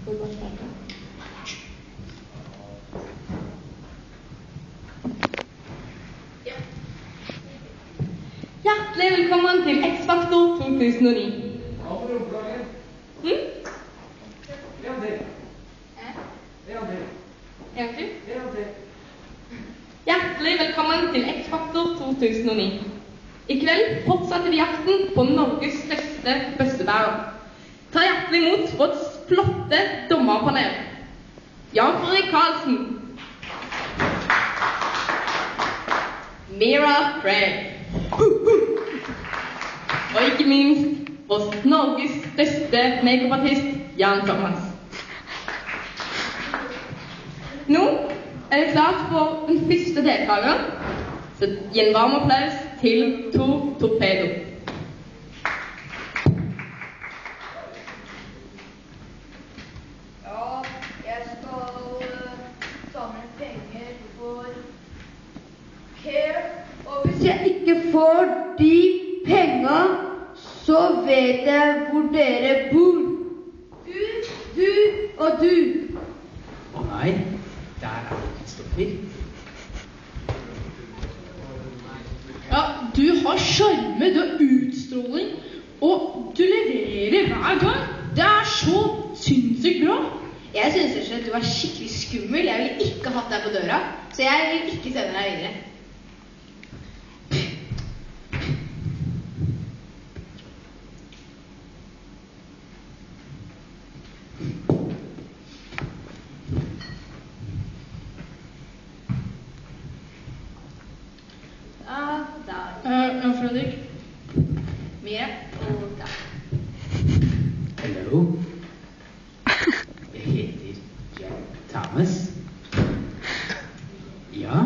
Hjertelig velkommen til X-Factor 2009. Hjertelig velkommen til X-Factor 2009. I kveld fortsetter vi jakten på Norges største bøssebærer. Ta hjertelig imot vårt flotte dommerpanel. Jan Fredrik Karlsen, Mira Craig, og ikke minst vår Norges beste makeupartist, Jan Thomas. Nå er det klart for den første deltaker, så gi en varm applaus til Tor Torpedo. Ja, jeg skal samle penger for Care, og hvis jeg ikke får de penger, så vet jeg hvor dere bor. Du og du. Å nei, der er det Kristoffer. Ja, du har sjarme, du har utstråling, og du leverer hver gang. Det er så sinnssykt bra. Jeg synes at du var skikkelig skummel. Jeg ville ikke hatt deg på døra, så jeg vil ikke sende deg videre. Ja, Fredrik. Mira og da. Hallo. Jeg heter Jan Thomas. Ja,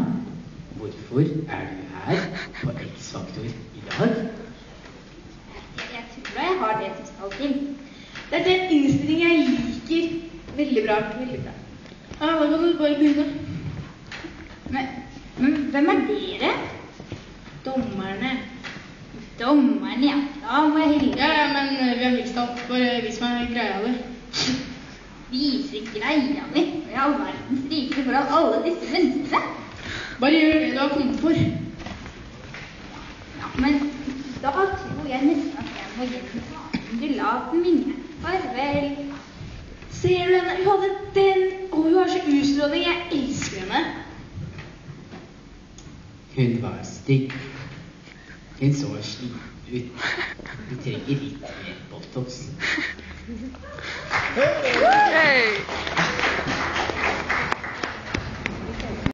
hvorfor er du her på X-Factor i dag? Jeg tror jeg har det til skal til. Det er den innstillingen jeg liker. Veldig bra, veldig bra. Ja, da kan du bare begynne. Men hvem er dere? Dommerne. Dommerne, ja. Da må jeg hilse. Ja, men vi har hilst opp. Bare vis meg greia di. Vise greia mi. I all verdens rike foran alle disse menneskene. Bare gjør det du har kommet for. Ja, men da tror jeg nesten at jeg må gjenta undulaten min. Farvel. Ser du henne? Hun hadde den. Og hun har så utstråling. Jeg elsker henne. Hun var stygg. Hun så sliten ut. Hun trenger litt mer botox. Hey!